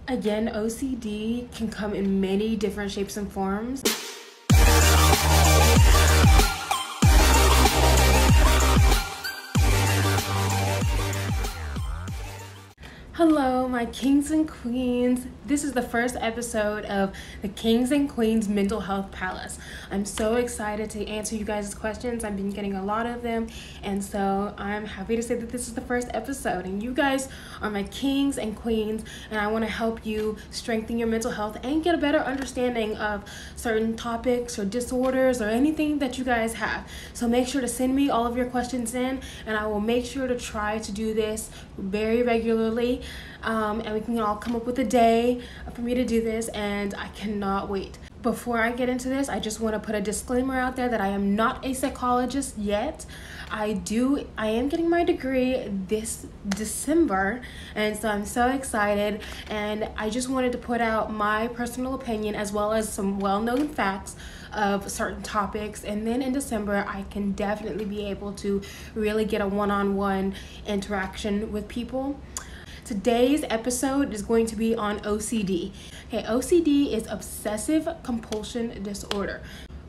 Again, OCD can come in many different shapes and forms. Hello, my kings and queens. This is the first episode of the Kings and Queens Mental Health Palace. I'm so excited to answer you guys' questions. I've been getting a lot of them, and so I'm happy to say that this is the first episode. And you guys are my kings and queens, and I want to help you strengthen your mental health and get a better understanding of certain topics or disorders or anything that you guys have. So make sure to send me all of your questions in, and I will make sure to try to do this very regularly. And we can all come up with a day for me to do this, and I cannot wait. Before I get into this, I just want to put a disclaimer out there that I am not a psychologist yet. I am getting my degree this December, and so I'm so excited, and I just wanted to put out my personal opinion as well as some well-known facts of certain topics, and then in December I can definitely be able to really get a one-on-one interaction with people. Today's episode is going to be on OCD. Okay, OCD is Obsessive Compulsive Disorder.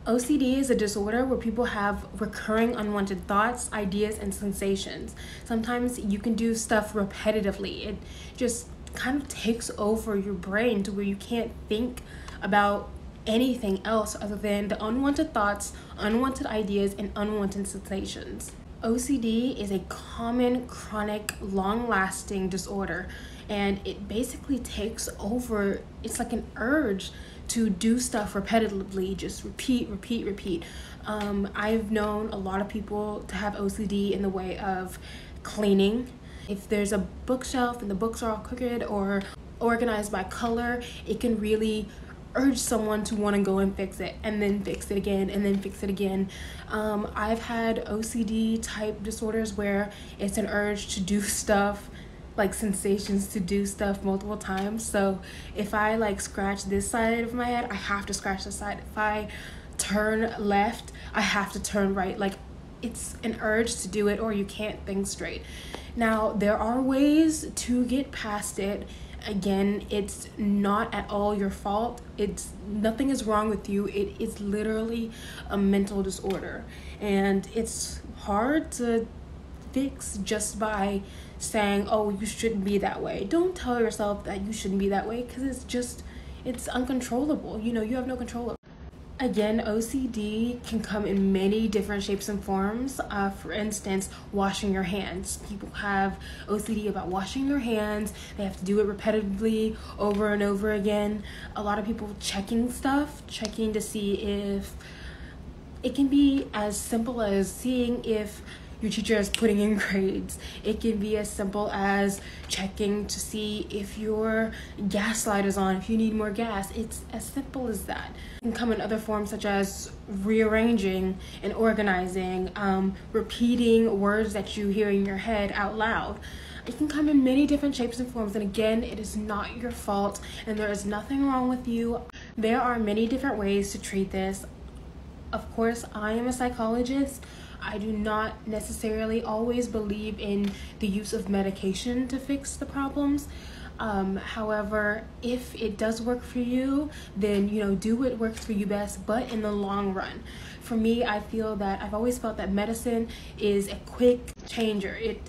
OCD is a disorder where people have recurring unwanted thoughts, ideas, and sensations. Sometimes you can do stuff repetitively. It just kind of takes over your brain to where you can't think about anything else other than the unwanted thoughts, unwanted ideas, and unwanted sensations. OCD is a common, chronic, long-lasting disorder, and it basically takes over. It's like an urge to do stuff repetitively, just repeat. I've known a lot of people to have OCD in the way of cleaning. If there's a bookshelf and the books are all crooked or organized by color, it can really urge someone to want to go and fix it, and then fix it again, and then fix it again. I've had OCD type disorders where it's an urge to do stuff, like sensations to do stuff multiple times. So if I like scratch this side of my head, I have to scratch the side. If I turn left, I have to turn right. Like, it's an urge to do it, or you can't think straight. Now, there are ways to get past it. Again, it's not at all your fault. Nothing is wrong with you. It is literally a mental disorder, and it's hard to fix just by saying, oh, you shouldn't be that way. Don't tell yourself that you shouldn't be that way, because it's uncontrollable. You have no control over it. Again, OCD can come in many different shapes and forms. For instance, washing your hands. People have OCD about washing their hands. They have to do it repetitively over and over again. A lot of people checking to see if it can be as simple as seeing if your teacher is putting in grades. It can be as simple as checking to see if your gas light is on, if you need more gas. It's as simple as that. It can come in other forms such as rearranging and organizing, repeating words that you hear in your head out loud. It can come in many different shapes and forms, and again, it is not your fault, and there is nothing wrong with you. There are many different ways to treat this. Of course, I am a psychologist. I do not necessarily always believe in the use of medication to fix the problems. However, if it does work for you, then do what works for you best, but in the long run. For me, I've always felt that medicine is a quick changer. It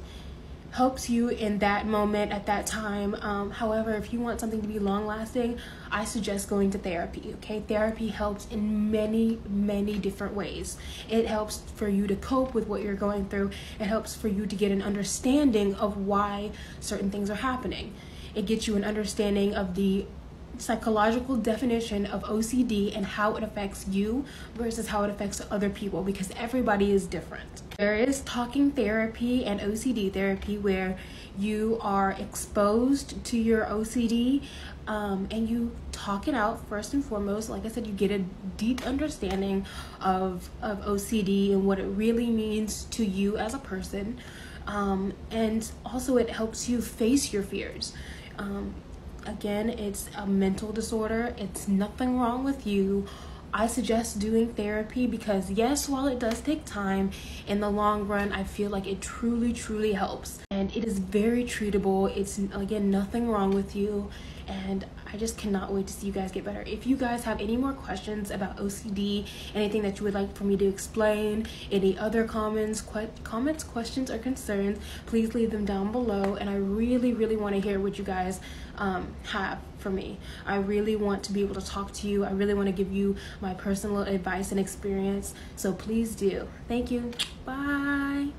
helps you in that moment at that time. However, if you want something to be long lasting, I suggest going to therapy. Okay, therapy helps in many different ways. It helps for you to cope with what you're going through. It helps for you to get an understanding of why certain things are happening. It gets you an understanding of the psychological definition of OCD and how it affects you versus how it affects other people, because everybody is different. There is talking therapy and OCD therapy where you are exposed to your OCD and you talk it out first and foremost. Like I said, you get a deep understanding of OCD and what it really means to you as a person, and also it helps you face your fears. Again, it's a mental disorder. It's nothing wrong with you. I suggest doing therapy because yes, while it does take time, in the long run, I feel like it truly helps. And and it is very treatable. It's, again, nothing wrong with you, and I just cannot wait to see you guys get better. If you guys have any more questions about OCD, anything that you would like for me to explain, any other comments, questions, or concerns, please leave them down below. And I really, really want to hear what you guys have for me. I really want to be able to talk to you. I really want to give you my personal advice and experience. So please do. Thank you. Bye.